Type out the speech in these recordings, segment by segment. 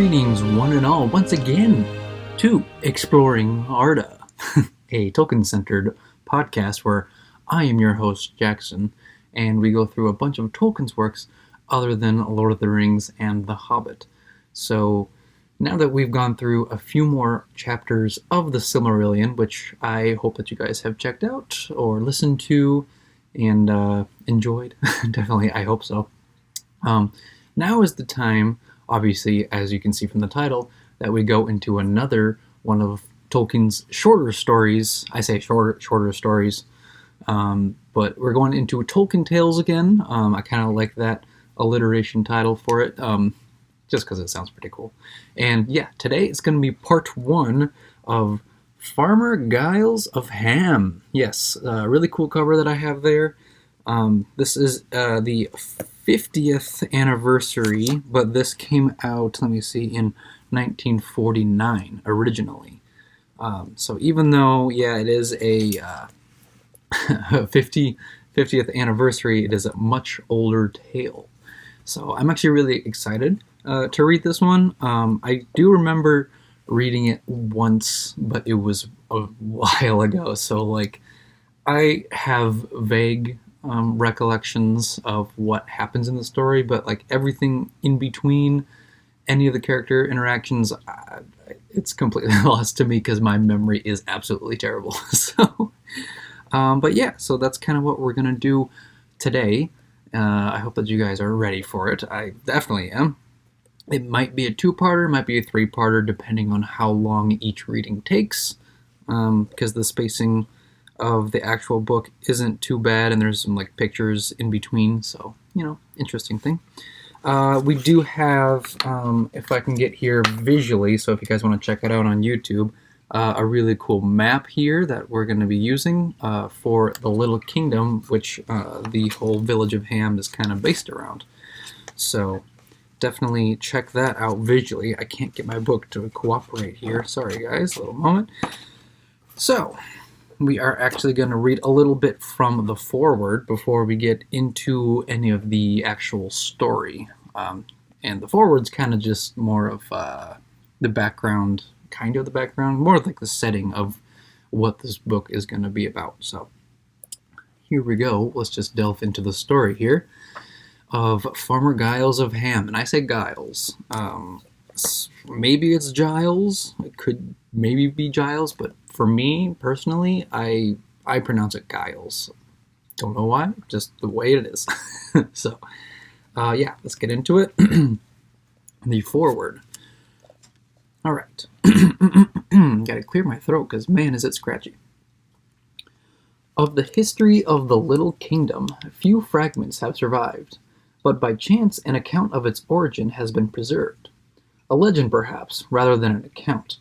Greetings, one and all, once again to Exploring Arda, a Tolkien-centered podcast where I am your host, Jackson, and we go through a bunch of Tolkien's works other than Lord of the Rings and The Hobbit. So, now that we've gone through a few more chapters of the Silmarillion, which I hope that you guys have checked out or listened to and enjoyed, definitely, I hope so. Now is the time, obviously, as you can see from the title, that we go into another one of Tolkien's shorter stories. I say shorter stories, but we're going into Tolkien Tales again. I kind of like that alliteration title for it, just because it sounds pretty cool. And yeah, today it's going to be part one of Farmer Giles of Ham. Yes, really cool cover that I have there. This is the 50th anniversary, but this came out, let me see, in 1949 originally. So even though, yeah, it is a 50th anniversary, it is a much older tale. So I'm actually really excited to read this one. I do remember reading it once, but it was a while ago. So like, I have vague recollections of what happens in the story, but like everything in between any of the character interactions, it's completely lost to me because my memory is absolutely terrible. So, but yeah, so that's kind of what we're gonna do today. I hope that you guys are ready for it. I definitely am. It might be a two-parter, might be a three-parter, depending on how long each reading takes, because the spacing of the actual book isn't too bad, and there's some like pictures in between, so, you know, interesting thing. We do have, if I can get here visually, so if you guys want to check it out on YouTube, a really cool map here that we're going to be using for the Little Kingdom, which the whole village of Ham is kind of based around. So definitely check that out visually. I can't get my book to cooperate here. Sorry guys, a little moment. So we are actually going to read a little bit from the foreword before we get into any of the actual story. And the foreword's kind of just more of the background, more like the setting of what this book is going to be about. So here we go. Let's just delve into the story here of Farmer Giles of Ham. And I say Giles. Maybe it's Giles. It could maybe be Giles, but for me, personally, I pronounce it Giles. Don't know why, just the way it is. So, yeah, let's get into it. The foreword. All right. Gotta clear my throat, because man, is it scratchy. Of the history of the Little Kingdom, few fragments have survived, but by chance an account of its origin has been preserved. A legend, perhaps, rather than an account,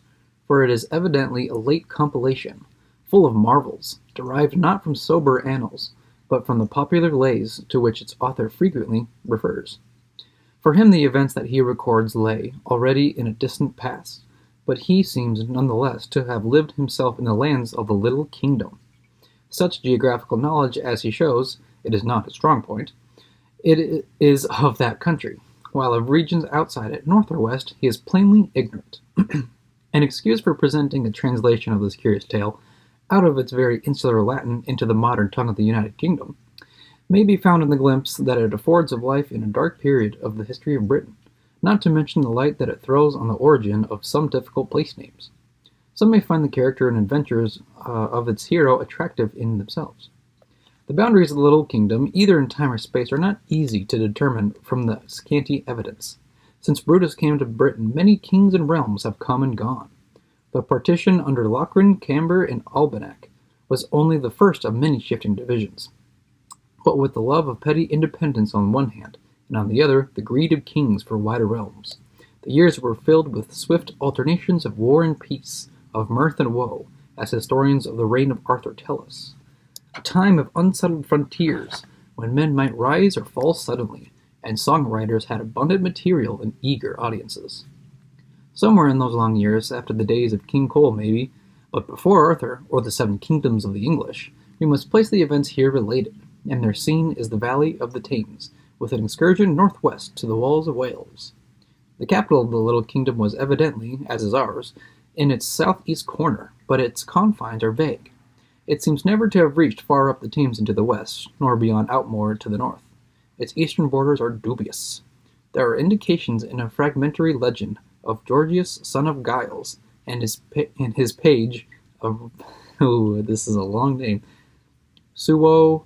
for it is evidently a late compilation, full of marvels, derived not from sober annals, but from the popular lays to which its author frequently refers. For him the events that he records lay already in a distant past, but he seems nonetheless to have lived himself in the lands of the Little Kingdom. Such geographical knowledge as he shows, it is not his strong point, it is of that country, while of regions outside it, north or west, he is plainly ignorant. An excuse for presenting a translation of this curious tale, out of its very insular Latin into the modern tongue of the United Kingdom, may be found in the glimpse that it affords of life in a dark period of the history of Britain, not to mention the light that it throws on the origin of some difficult place names. Some may find the character and adventures of its hero attractive in themselves. The boundaries of the Little Kingdom, either in time or space, are not easy to determine from the scanty evidence. Since Brutus came to Britain, many kings and realms have come and gone. The partition under Lochran, Camber, and Albanach was only the first of many shifting divisions. But with the love of petty independence on one hand, and on the other, the greed of kings for wider realms, the years were filled with swift alternations of war and peace, of mirth and woe, as historians of the reign of Arthur tell us. A time of unsettled frontiers, when men might rise or fall suddenly, and songwriters had abundant material and eager audiences. Somewhere in those long years, after the days of King Cole maybe, but before Arthur, or the 7 kingdoms of the English, we must place the events here related, and their scene is the valley of the Thames, with an excursion northwest to the walls of Wales. The capital of the little kingdom was evidently, as is ours, in its southeast corner, but its confines are vague. It seems never to have reached far up the Thames into the west, nor beyond Outmoor to the north. Its eastern borders are dubious. There are indications in a fragmentary legend of Georgius, son of Giles, and his page of this is a long name. Suet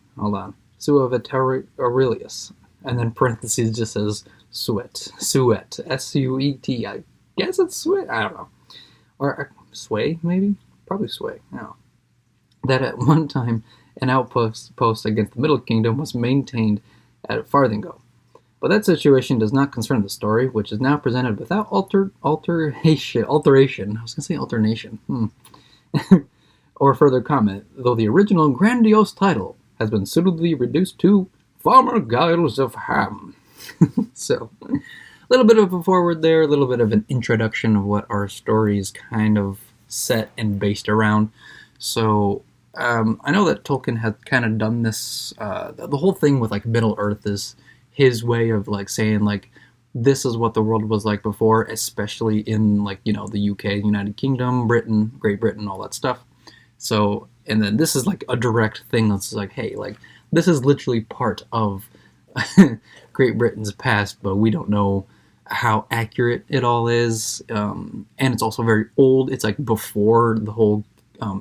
Aurelius, and then parentheses just says Suet, Suet, I guess it's Suet. I don't know, or Sway maybe, probably Sway. No, that at one time an outpost against the Middle Kingdom was maintained at Farthingo. But that situation does not concern the story, which is now presented without alteration. I was going to say alternation. Or further comment, though the original grandiose title has been suitably reduced to Farmer Giles of Ham. So, a little bit of a forward there, a little bit of an introduction of what our story is kind of set and based around. So, I know that Tolkien had kind of done this, the whole thing with like Middle Earth is his way of like saying like, this is what the world was like before, especially in like, you know, the UK, United Kingdom, Britain, Great Britain, all that stuff. So, and then this is like a direct thing that's like, hey, like, this is literally part of Great Britain's past, but we don't know how accurate it all is. And it's also very old. It's like before the whole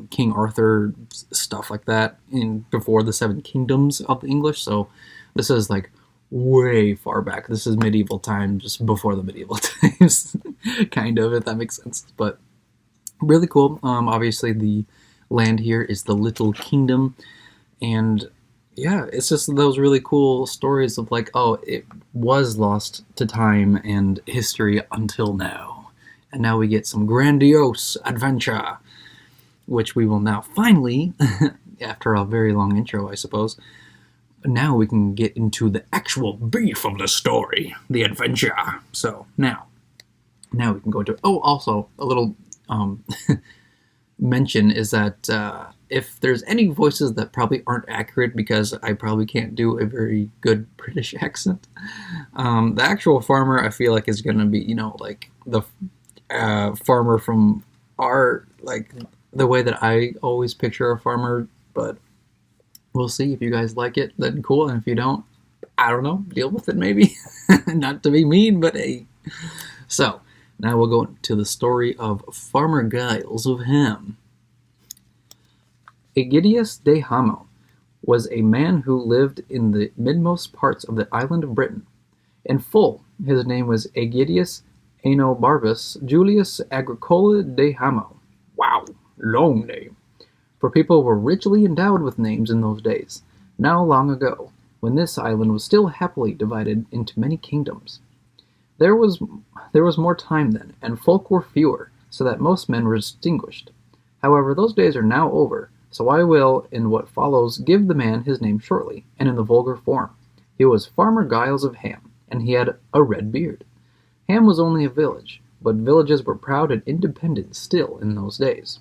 King Arthur stuff like that, before the Seven Kingdoms of the English. So this is like way far back. This is medieval times, just before the medieval times, kind of, if that makes sense. But really cool. Obviously, the land here is the Little Kingdom, and yeah, it's just those really cool stories of like, oh, it was lost to time and history until now, and now we get some grandiose adventure, which we will now finally, after a very long intro, I suppose, now we can get into the actual beef of the story, the adventure. So now we can go into, oh, also a little mention is that if there's any voices that probably aren't accurate, because I probably can't do a very good British accent, the actual farmer I feel like is going to be, you know, like the farmer from our, like the way that I always picture a farmer, but we'll see. If you guys like it, then cool, and if you don't, I don't know, deal with it maybe. Not to be mean, but hey. So, now we'll go to the story of Farmer Giles of Ham. Aegidius de Hamo was a man who lived in the midmost parts of the island of Britain. In full, his name was Aegidius Aenobarbus Julius Agricola de Hamo. Wow, long name. For people were richly endowed with names in those days, now long ago, when this island was still happily divided into many kingdoms. There was more time then, and folk were fewer, so that most men were distinguished. However, those days are now over, so I will, in what follows, give the man his name shortly, and in the vulgar form. He was Farmer Giles of Ham, and he had a red beard. Ham was only a village, but villages were proud and independent still in those days.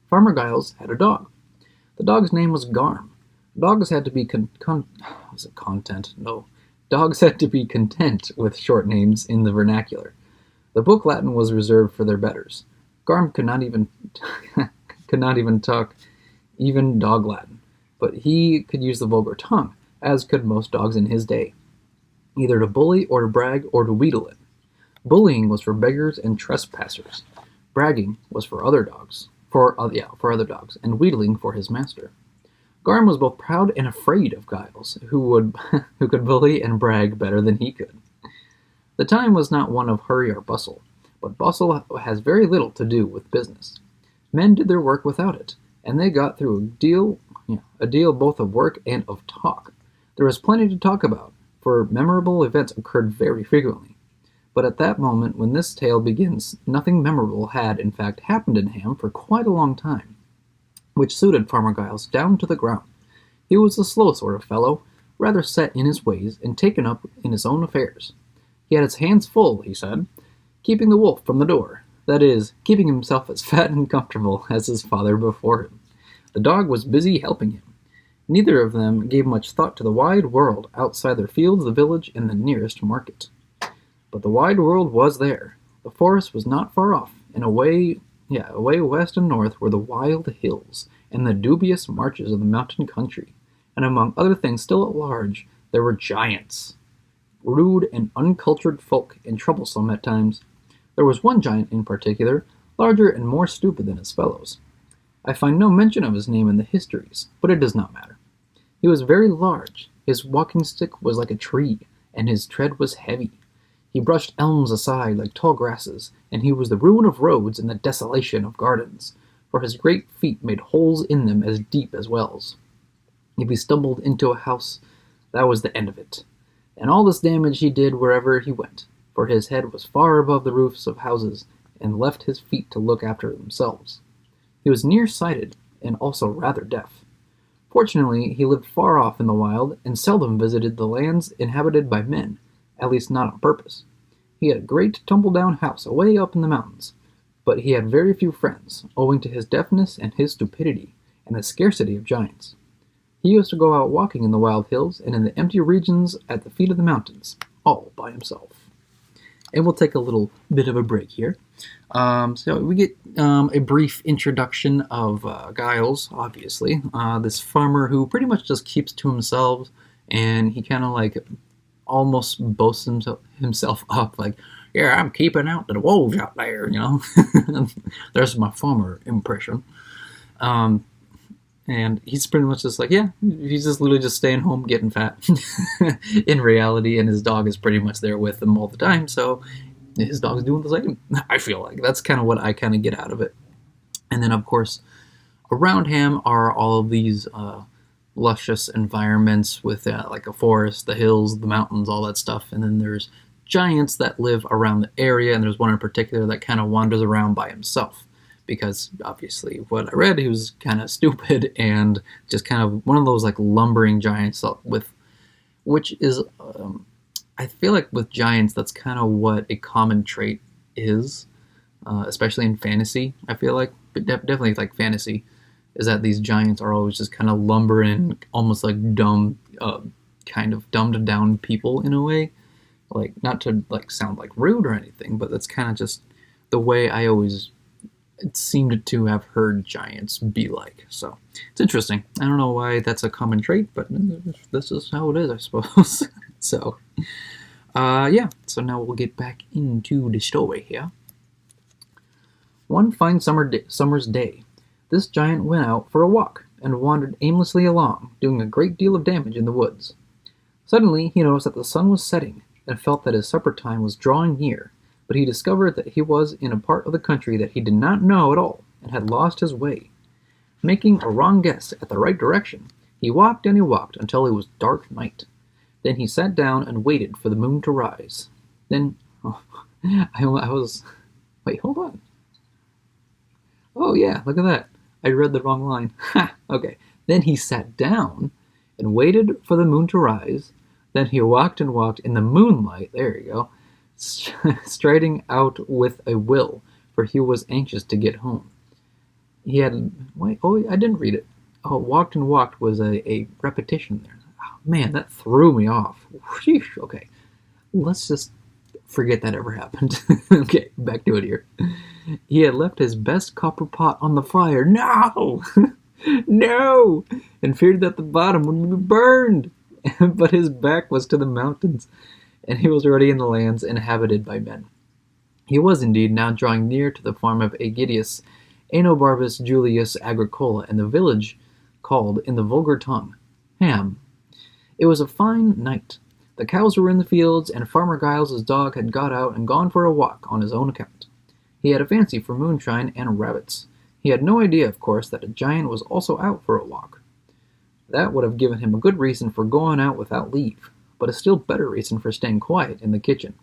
Farmer Giles had a dog. The dog's name was Garm. Dogs had to be Dogs had to be content with short names in the vernacular. The book Latin was reserved for their betters. Garm could not even talk even dog Latin, but he could use the vulgar tongue, as could most dogs in his day, either to bully or to brag or to wheedle it. Bullying was for beggars and trespassers. Bragging was for other dogs, and wheedling for his master. Garm was both proud and afraid of Giles, who could bully and brag better than he could. The time was not one of hurry or bustle, but bustle has very little to do with business. Men did their work without it, and they got through a deal both of work and of talk. There was plenty to talk about, for memorable events occurred very frequently. But at that moment when this tale begins, nothing memorable had, in fact, happened in Ham for quite a long time, which suited Farmer Giles down to the ground. He was a slow sort of fellow, rather set in his ways and taken up in his own affairs. He had his hands full, he said, keeping the wolf from the door, that is, keeping himself as fat and comfortable as his father before him. The dog was busy helping him. Neither of them gave much thought to the wide world outside their fields, the village, and the nearest market. But the wide world was there. The forest was not far off, and away west and north were the wild hills and the dubious marches of the mountain country. And among other things still at large, there were giants, rude and uncultured folk, and troublesome at times. There was one giant in particular, larger and more stupid than his fellows. I find no mention of his name in the histories, but it does not matter. He was very large, his walking stick was like a tree, and his tread was heavy. He brushed elms aside like tall grasses, and he was the ruin of roads and the desolation of gardens, for his great feet made holes in them as deep as wells. If he stumbled into a house, that was the end of it. And all this damage he did wherever he went, for his head was far above the roofs of houses, and left his feet to look after themselves. He was near-sighted, and also rather deaf. Fortunately, he lived far off in the wild, and seldom visited the lands inhabited by men, at least not on purpose. He had a great tumble-down house away up in the mountains, but he had very few friends, owing to his deafness and his stupidity, and the scarcity of giants. He used to go out walking in the wild hills and in the empty regions at the feet of the mountains, all by himself. And we'll take a little bit of a break here. So we get a brief introduction of Giles, obviously. This farmer who pretty much just keeps to himself, and he kind of like almost boasts himself up, like, yeah, I'm keeping out the wolves out there, you know. There's my farmer impression. And he's pretty much just like, yeah, he's just literally just staying home getting fat in reality, and his dog is pretty much there with him all the time, so his dog's doing the same. I feel like that's kind of what I kind of get out of it. And then, of course, around him are all of these luscious environments with like a forest, the hills, the mountains, all that stuff. And then there's giants that live around the area, and there's one in particular that kind of wanders around by himself. Because obviously, what I read, he was kind of stupid and just kind of one of those like lumbering giants which is, I feel like with giants, that's kind of what a common trait is, especially in fantasy. I feel like, but definitely like fantasy, is that these giants are always just kind of lumbering, almost like dumb, kind of dumbed down people in a way. Like, not to like sound like rude or anything, but that's kind of just the way I always it seemed to have heard giants be like. So it's interesting. I don't know why that's a common trait, but this is how it is, I suppose. So yeah, so now we'll get back into the story here. One fine summer's day, this giant went out for a walk and wandered aimlessly along, doing a great deal of damage in the woods. Suddenly he noticed that the sun was setting and felt that his supper time was drawing near. But he discovered that he was in a part of the country that he did not know at all, and had lost his way. Making a wrong guess at the right direction, he walked and he walked until it was dark night. Then he sat down and waited for the moon to rise. Then, wait, hold on. Oh yeah, look at that. I read the wrong line. Ha, okay. Then he sat down and waited for the moon to rise. Then he walked and walked in the moonlight, there you go, striding out with a will, for he was anxious to get home. He had, I didn't read it. Oh, walked and walked was a repetition there. Oh, man, that threw me off. Sheesh, okay, let's just forget that ever happened. Okay, back to it here. He had left his best copper pot on the fire. No! No! And feared that the bottom would be burned. But his back was to the mountains, and he was already in the lands inhabited by men. He was indeed now drawing near to the farm of Aegidius Aenobarbus Julius Agricola, and the village called, in the vulgar tongue, Ham. It was a fine night. The cows were in the fields, and Farmer Giles' dog had got out and gone for a walk on his own account. He had a fancy for moonshine and rabbits. He had no idea, of course, that a giant was also out for a walk. That would have given him a good reason for going out without leave, but a still better reason for staying quiet in the kitchen.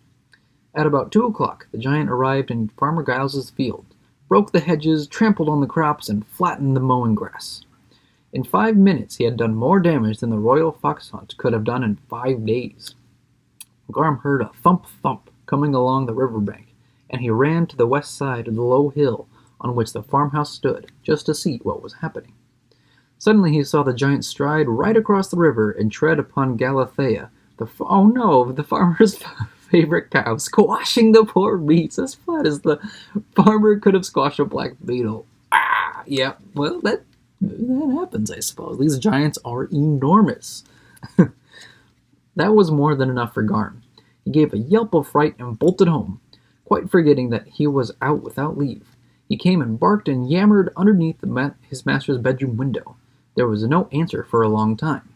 At about 2 o'clock, the giant arrived in Farmer Giles' field, broke the hedges, trampled on the crops, and flattened the mowing grass. In 5 minutes he had done more damage than the royal fox hunt could have done in 5 days. Garm heard a thump-thump coming along the river bank, and he ran to the west side of the low hill on which the farmhouse stood, just to see what was happening. Suddenly he saw the giant stride right across the river and tread upon Galathea, the farmer's favorite cow, squashing the poor beast as flat as the farmer could have squashed a black beetle. Ah, yeah, well, that happens, I suppose. These giants are enormous. That was more than enough for Garm. He gave a yelp of fright and bolted home, quite forgetting that he was out without leave. He came and barked and yammered underneath his master's bedroom window. There was no answer for a long time.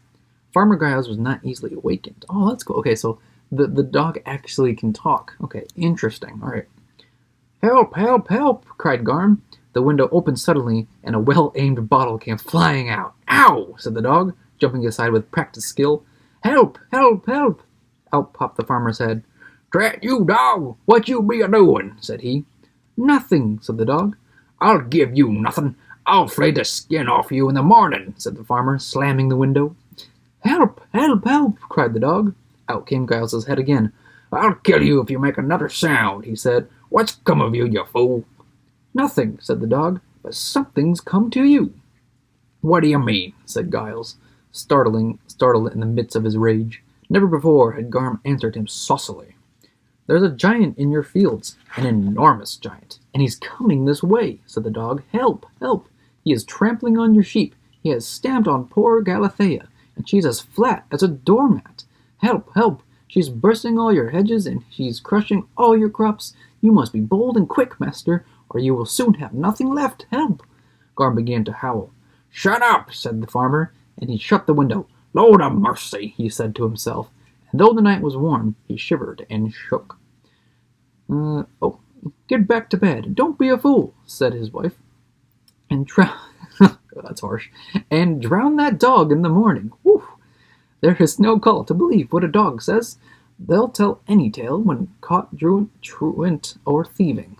Farmer Giles was not easily awakened. Oh, that's cool. Okay, so the dog actually can talk. Okay, interesting. All right. Help, help, help, cried Garm. The window opened suddenly, and a well-aimed bottle came flying out. Ow, said the dog, jumping aside with practiced skill. Help, help, help. Out popped the farmer's head. Drat you, dog, what you be a-doing, said he. Nothing, said the dog. I'll give you nothing. I'll flay the skin off you in the morning, said the farmer, slamming the window. Help, help, help, cried the dog. Out came Giles's head again. I'll kill you if you make another sound, he said. What's come of you, you fool? Nothing, said the dog, but something's come to you. What do you mean? Said Giles, startled in the midst of his rage. Never before had Garm answered him saucily. There's a giant in your fields, an enormous giant, and he's coming this way, said the dog. Help, help! He is trampling on your sheep. He has stamped on poor Galathea, and she's as flat as a doormat. Help, help! She's bursting all your hedges, and she's crushing all your crops. You must be bold and quick, master, or you will soon have nothing left. Help! Garm began to howl. Shut up, said the farmer, and he shut the window. Lord of mercy, he said to himself, and though the night was warm, he shivered and shook. Get back to bed. Don't be a fool, said his wife. And that's harsh. And drown that dog in the morning. Whew. There is no call to believe what a dog says. They'll tell any tale when caught truant or thieving.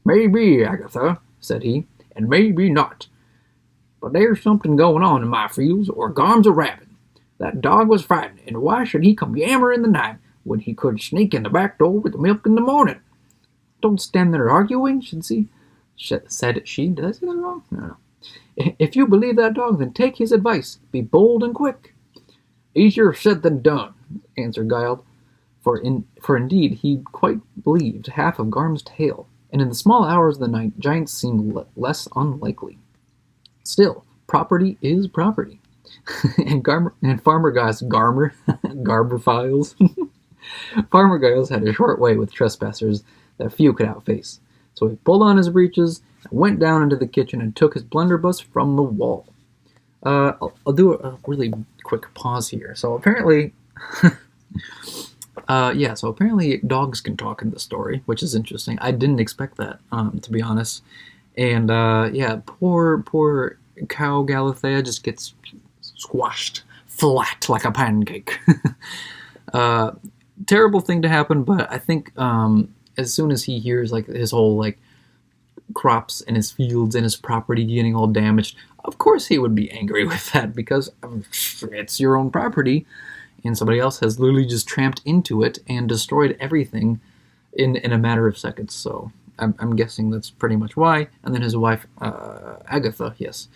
Maybe, Agatha, said he, and maybe not. But there's something going on in my fields, or Garm's a rabbit. That dog was frightened, and why should he come yammer in the night when he could sneak in the back door with the milk in the morning? Don't stand there arguing, said she. Did I say that wrong? No. If you believe that dog, then take his advice. Be bold and quick. Easier said than done, answered Giles, for indeed he quite believed half of Garm's tale, and in the small hours of the night giants seemed less unlikely. Still, property is property. and Farmer Giles, Garber files. Farmer Giles had a short way with trespassers that few could outface. So he pulled on his breeches, and went down into the kitchen and took his blunderbuss from the wall. I'll do a really quick pause here. So apparently, apparently dogs can talk in the story, which is interesting. I didn't expect that, to be honest. And poor cow Galathea just gets squashed flat like a pancake. Terrible thing to happen, but I think as soon as he hears like his whole like crops and his fields and his property getting all damaged, of course he would be angry with that, because it's your own property and somebody else has literally just tramped into it and destroyed everything in a matter of seconds. So I'm guessing that's pretty much why. And then his wife, Agatha, yes,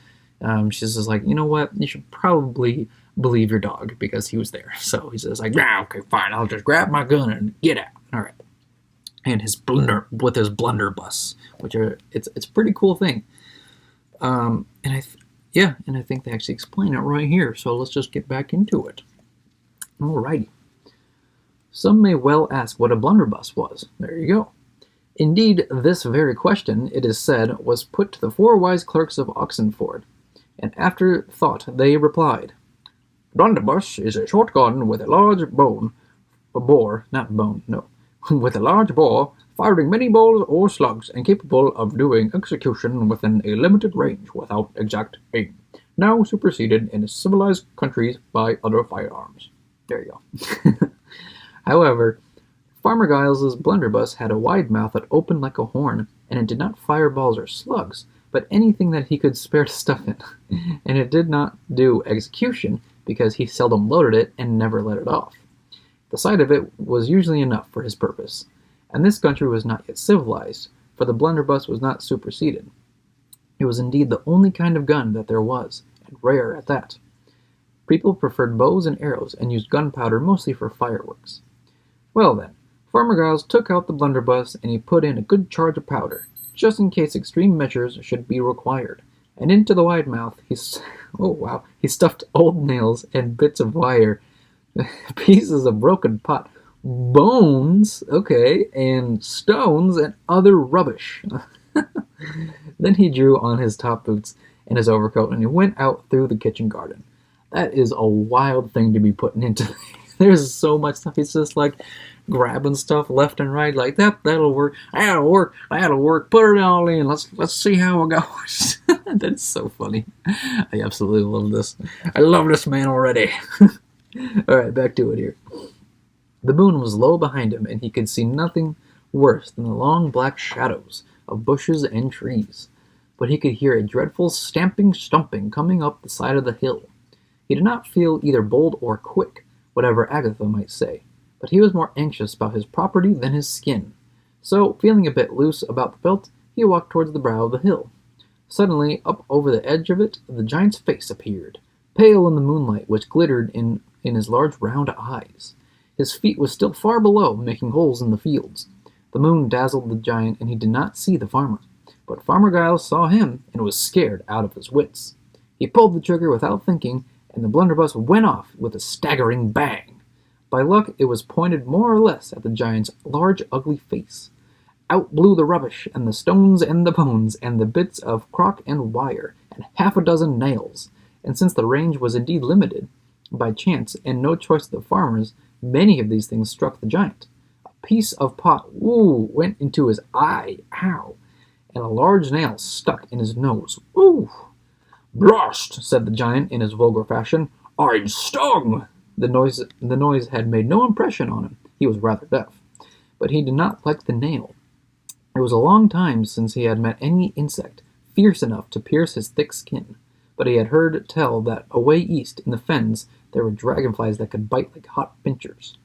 she's just like, you know what, you should probably believe your dog because he was there. So he says like, yeah, okay, fine, I'll just grab my gun and get out. All right. And his blunderbuss, which it's a pretty cool thing. And I think they actually explain it right here. So let's just get back into it. Alrighty. Some may well ask what a blunderbuss was. There you go. Indeed, this very question, it is said, was put to the 4 wise clerks of Oxenford, and after thought they replied, Blunderbuss is a short gun with a large with a large bore, firing many balls or slugs, and capable of doing execution within a limited range without exact aim, now superseded in civilized countries by other firearms. There you go. However, Farmer Giles's blunderbuss had a wide mouth that opened like a horn, and it did not fire balls or slugs, but anything that he could spare to stuff in. And it did not do execution, because he seldom loaded it and never let it off. The sight of it was usually enough for his purpose, and this country was not yet civilized, for the blunderbuss was not superseded. It was indeed the only kind of gun that there was, and rare at that. People preferred bows and arrows, and used gunpowder mostly for fireworks. Well then, Farmer Giles took out the blunderbuss and he put in a good charge of powder, just in case extreme measures should be required. And into the wide mouth he stuffed old nails and bits of wire, pieces of broken pot, bones, okay, and stones and other rubbish. Then he drew on his top boots and his overcoat and he went out through the kitchen garden. That is a wild thing to be putting into. There's so much stuff. He's just like grabbing stuff left and right, like that'll work, that'll work. Put it all in. Let's see how it goes. That's so funny. I absolutely love this. I love this man already. All right, back to it here. The moon was low behind him, and he could see nothing worse than the long black shadows of bushes and trees. But he could hear a dreadful stumping coming up the side of the hill. He did not feel either bold or quick, whatever Agatha might say, but he was more anxious about his property than his skin. So, feeling a bit loose about the belt, he walked towards the brow of the hill. Suddenly, up over the edge of it, the giant's face appeared, pale in the moonlight which glittered in his large round eyes. His feet were still far below, making holes in the fields. The moon dazzled the giant, and he did not see the farmer. But Farmer Giles saw him, and was scared out of his wits. He pulled the trigger without thinking, and the blunderbuss went off with a staggering bang. By luck, it was pointed more or less at the giant's large, ugly face. Out blew the rubbish, and the stones and the bones, and the bits of crock and wire, and half a dozen nails. And since the range was indeed limited, by chance, and no choice of the farmers, many of these things struck the giant. A piece of pot, went into his eye, ow, and a large nail stuck in his nose, Blast, said the giant in his vulgar fashion. I'm stung! The noise had made no impression on him. He was rather deaf. But he did not like the nail. It was a long time since he had met any insect fierce enough to pierce his thick skin, but he had heard tell that away east in the fens there were dragonflies that could bite like hot pincers.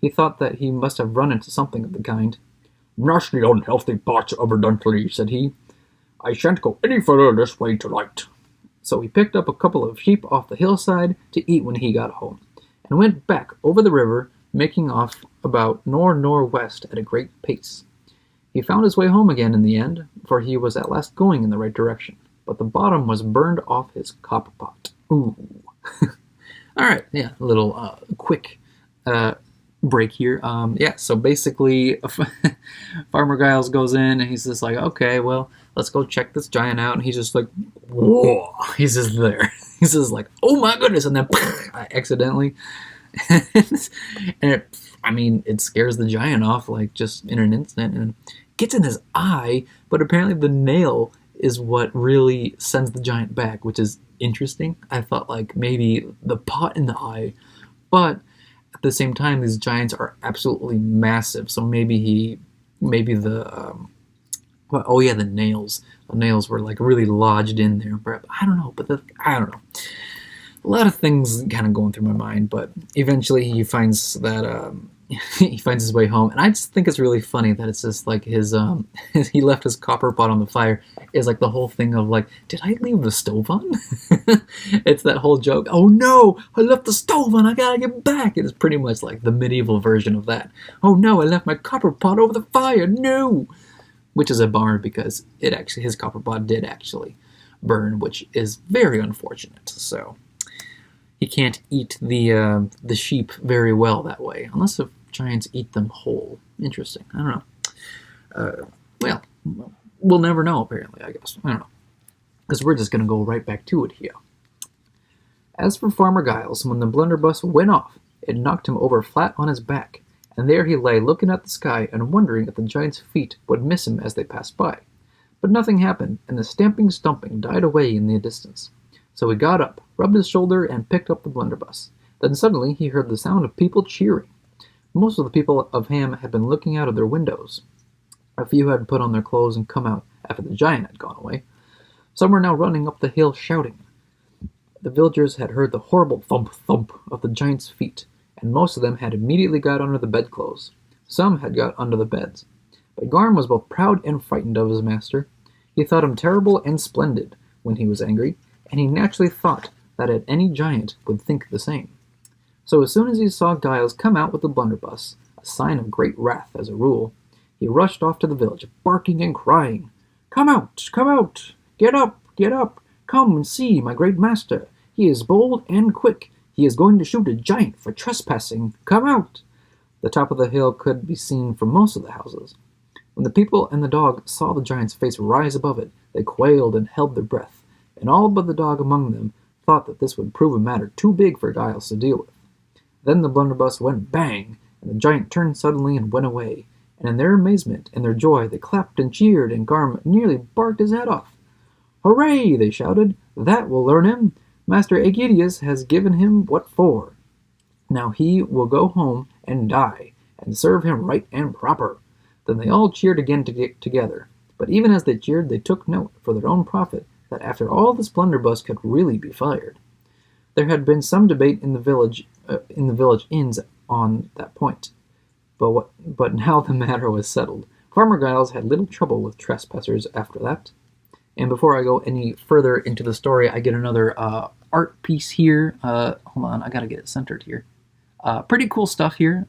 He thought that he must have run into something of the kind. Nasty, unhealthy pots, evidently, said he. I shan't go any further this way tonight. So he picked up a couple of sheep off the hillside to eat when he got home, and went back over the river, making off about northwest at a great pace. He found his way home again in the end, for he was at last going in the right direction, but the bottom was burned off his copper pot. Ooh. All right, yeah, a little quick break here. So basically, Farmer Giles goes in and he's just like, okay, well, let's go check this giant out. And he's just like, whoa, he's just there. He's just like, oh my goodness, and then I accidentally, and it scares the giant off like just in an instant and gets in his eye. But apparently the nail is what really sends the giant back, which is interesting. I thought like maybe the pot in the eye, but at the same time, these giants are absolutely massive. So maybe the nails. The nails were like really lodged in there. But I don't know. I don't know. A lot of things kind of going through my mind. But eventually, he finds that he finds his way home, and I just think it's really funny that it's just like his he left his copper pot on the fire. Is like the whole thing of like, did I leave the stove on? It's that whole joke. Oh no, I left the stove on. I gotta get back. It is pretty much like the medieval version of that. Oh no, I left my copper pot over the fire. No, which is a bummer because his copper pot did actually burn, which is very unfortunate. So he can't eat the sheep very well that way, unless the giants eat them whole. Interesting. I don't know. Well, we'll never know, apparently, I guess. I don't know. Because we're just going to go right back to it here. As for Farmer Giles, when the blunderbuss went off, it knocked him over flat on his back, and there he lay looking at the sky and wondering if the giant's feet would miss him as they passed by. But nothing happened, and the stumping died away in the distance. So he got up, rubbed his shoulder, and picked up the blunderbuss. Then suddenly he heard the sound of people cheering. Most of the people of Ham had been looking out of their windows. A few had put on their clothes and come out after the giant had gone away. Some were now running up the hill shouting. The villagers had heard the horrible thump of the giant's feet, and most of them had immediately got under the bedclothes. Some had got under the beds. But Garm was both proud and frightened of his master. He thought him terrible and splendid when he was angry, and he naturally thought that any giant would think the same. So as soon as he saw Giles come out with the blunderbuss, a sign of great wrath as a rule. He rushed off to the village, barking and crying, "Come out! Come out! Get up! Get up! Come and see my great master! He is bold and quick. He is going to shoot a giant for trespassing. Come out!" The top of the hill could be seen from most of the houses. When the people and the dog saw the giant's face rise above it, they quailed and held their breath, and all but the dog among them thought that this would prove a matter too big for Giles to deal with. Then the blunderbuss went bang, and the giant turned suddenly and went away, and in their amazement and their joy they clapped and cheered, and Garm nearly barked his head off. "Hooray!" they shouted. "That will learn him! Master Aegidius has given him what for. Now he will go home and die, and serve him right and proper." Then they all cheered again together. But even as they cheered, they took note, for their own profit, that after all this blunderbuss could really be fired. There had been some debate in the village inns on that point, but now the matter was settled. Farmer Giles had little trouble with trespassers after that. And before I go any further into the story, I get another art piece here. Hold on, I gotta get it centered here. Pretty cool stuff here.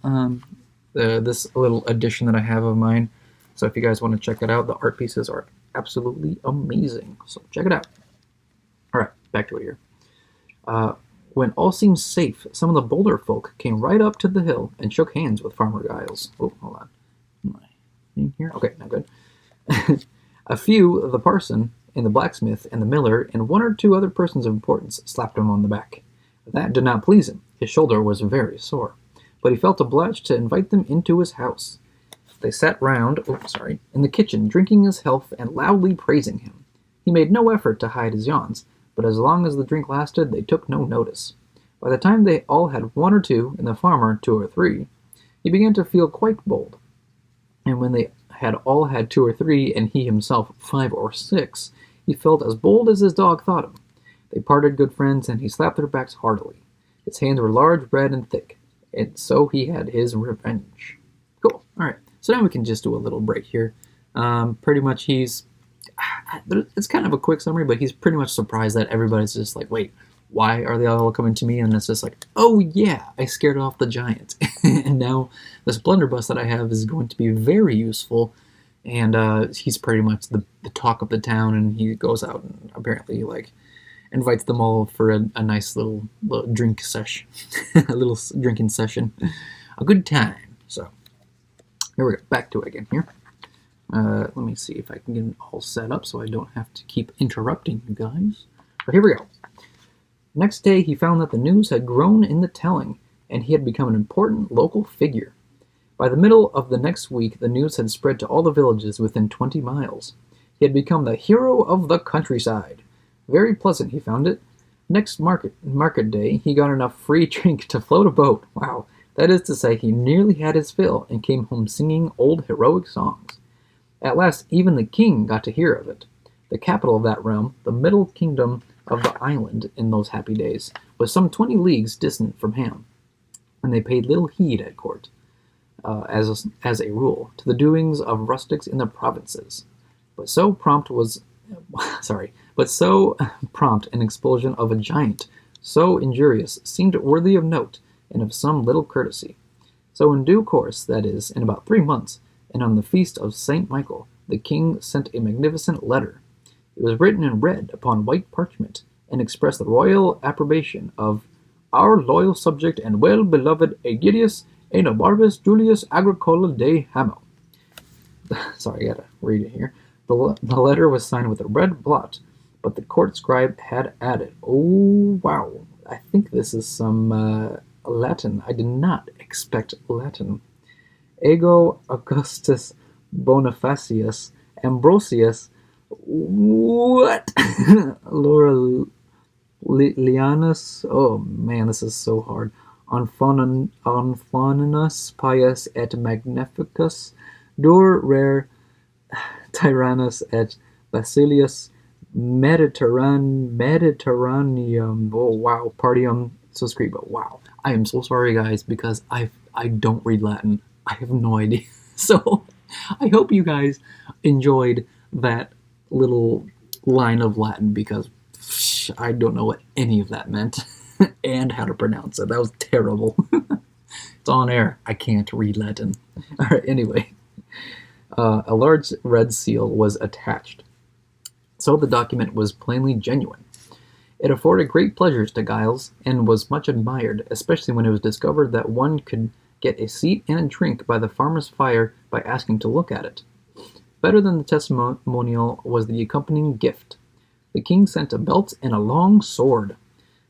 This little edition that I have of mine. So if you guys want to check it out, the art pieces are absolutely amazing. So check it out. All right, back to it here. When all seemed safe, some of the bolder folk came right up to the hill and shook hands with Farmer Giles. Oh, hold on. Am I in here? Okay, now good. A few, the parson and the blacksmith and the miller and one or two other persons of importance, slapped him on the back. That did not please him. His shoulder was very sore, but he felt obliged to invite them into his house. They sat round, in the kitchen, drinking his health and loudly praising him. He made no effort to hide his yawns, but as long as the drink lasted, they took no notice. By the time they all had one or two, and the farmer 2 or 3, he began to feel quite bold. And when they had all had 2 or 3, and he himself 5 or 6, he felt as bold as his dog thought him. They parted good friends, and he slapped their backs heartily. His hands were large, red, and thick, and so he had his revenge. Cool. All right. So now we can just do a little break here. Pretty much it's kind of a quick summary, but he's pretty much surprised that everybody's just like, wait, why are they all coming to me? And it's just like, oh yeah, I scared off the giant. And now this blunderbuss that I have is going to be very useful. And he's pretty much the talk of the town, and he goes out and apparently invites them all for a nice little drink session. A little drinking session. A good time. So here we go, back to it again here. Let me see if I can get it all set up so I don't have to keep interrupting you guys. But here we go. Next day, he found that the news had grown in the telling, and he had become an important local figure. By the middle of the next week, the news had spread to all the villages within 20 miles. He had become the hero of the countryside. Very pleasant, he found it. Next market day, he got enough free drink to float a boat. Wow. That is to say, he nearly had his fill and came home singing old heroic songs. At last, even the king got to hear of it. The capital of that realm, the middle kingdom of the island in those happy days, was some 20 leagues distant from Ham, and they paid little heed at court, as a rule, to the doings of rustics in the provinces. But so prompt an expulsion of a giant, so injurious, seemed worthy of note and of some little courtesy. So in due course, that is, in about 3 months, and on the feast of St. Michael, the king sent a magnificent letter. It was written in red upon white parchment, and expressed the royal approbation of our loyal subject and well-beloved Aegidius Aenobarbus Julius Agricola de Hamo. Sorry, I gotta read it here. The letter was signed with a red blot, but the court scribe had added, oh wow, I think this is some Latin. I did not expect Latin. Ego Augustus Bonifacius Ambrosius, what? Laura Lianus, oh man, this is so hard. Anfoninus pius et magnificus, dur rare tyrannus et basilius Mediterraneum, oh wow, partium suscribo, wow. I am so sorry guys, because I don't read Latin. I have no idea. So I hope you guys enjoyed that little line of Latin, because I don't know what any of that meant and how to pronounce it. That was terrible. It's on air. I can't read Latin. All right, anyway. A large red seal was attached, so the document was plainly genuine. It afforded great pleasures to Giles, and was much admired, especially when it was discovered that one could get a seat and a drink by the farmer's fire by asking to look at it. Better than the testimonial was the accompanying gift. The king sent a belt and a long sword.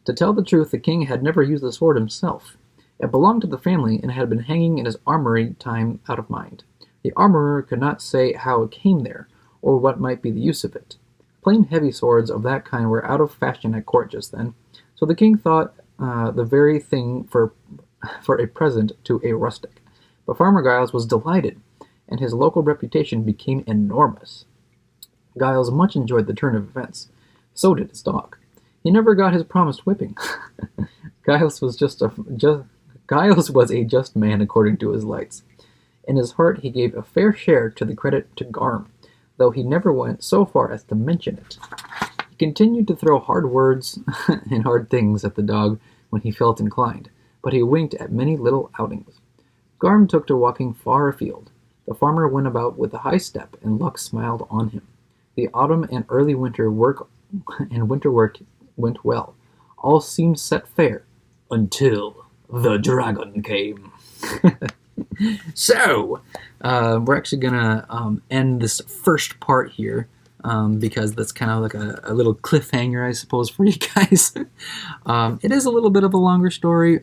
To tell the truth, the king had never used the sword himself. It belonged to the family and had been hanging in his armory time out of mind. The armorer could not say how it came there, or what might be the use of it. Plain heavy swords of that kind were out of fashion at court just then, so the king thought the very thing for a present to a rustic. But Farmer Giles was delighted, and his local reputation became enormous. Giles much enjoyed the turn of events. So did his dog. He never got his promised whipping. Giles was a just man according to his lights. In his heart he gave a fair share to the credit to Garm, though he never went so far as to mention it. He continued to throw hard words and hard things at the dog when he felt inclined, but he winked at many little outings. Garm took to walking far afield. The farmer went about with a high step, and luck smiled on him. The autumn and early winter work went well. All seemed set fair, until the dragon came. So, we're actually gonna end this first part here, because that's kind of like a little cliffhanger, I suppose, for you guys. It is a little bit of a longer story.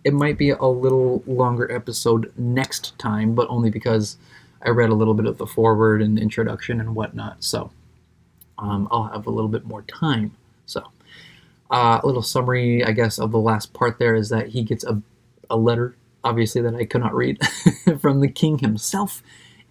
It might be a little longer episode next time, but only because I read a little bit of the foreword and introduction and whatnot, so I'll have a little bit more time. So, a little summary, I guess, of the last part there is that he gets a letter, obviously, that I could not read, from the king himself,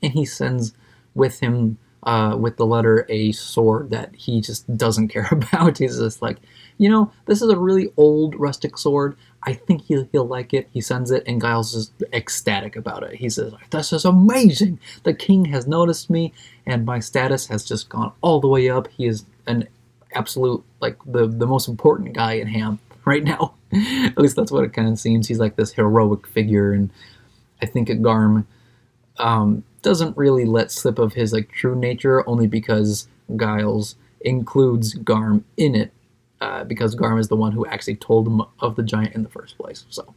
and he sends with him, with the letter, a sword that he just doesn't care about. He's just like, this is a really old rustic sword. I think he'll like it. He sends it, and Giles is ecstatic about it. He says, this is amazing. The king has noticed me, and my status has just gone all the way up. He is an absolute, like, the most important guy in Ham right now. At least that's what it kind of seems. He's like this heroic figure, and I think Garm doesn't really let slip of his like true nature, only because Giles includes Garm in it, because Garm is the one who actually told him of the giant in the first place. So,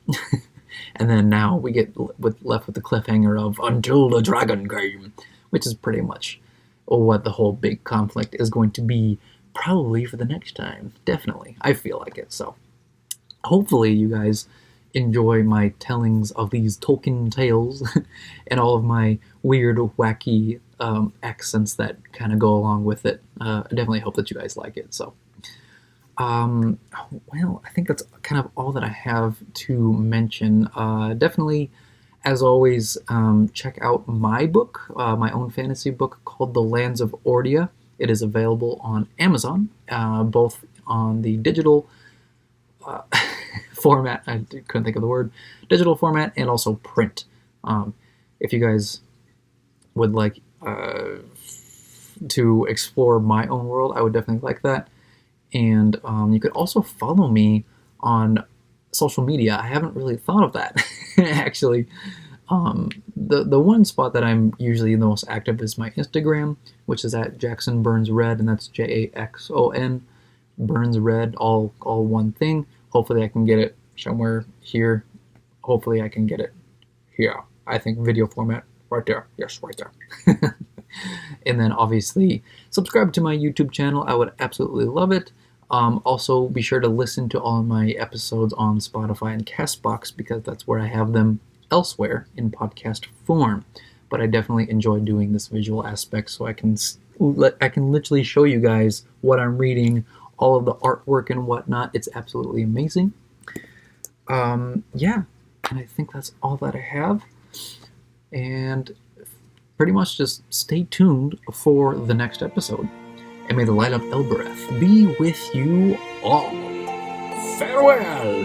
and then now we get left with the cliffhanger of until the dragon came, which is pretty much what the whole big conflict is going to be, probably for the next time. Definitely, I feel like it. So, hopefully, you guys enjoy my tellings of these Tolkien tales and all of my weird, wacky accents that kind of go along with it. I definitely hope that you guys like it. So, well, I think that's kind of all that I have to mention. Definitely, as always, check out my book, my own fantasy book called The Lands of Ordia. It is available on Amazon, both on the digital format, I couldn't think of the word, digital format, and also print. If you guys would like to explore my own world, I would definitely like that. And you could also follow me on social media. I haven't really thought of that, actually. The one spot that I'm usually the most active is my Instagram, which is at Jackson Burns Red, and that's Jaxon Burns Red, all one thing. Hopefully I can get it somewhere here. Hopefully I can get it here. I think video format right there. Yes, right there. And then obviously subscribe to my YouTube channel. I would absolutely love it. Also be sure to listen to all of my episodes on Spotify and Castbox, because that's where I have them elsewhere in podcast form. But I definitely enjoy doing this visual aspect, so I can literally show you guys what I'm reading, all of the artwork and whatnot. It's absolutely amazing. Yeah, and I think that's all that I have. And pretty much just stay tuned for the next episode. And may the light of Elbereth be with you all. Farewell!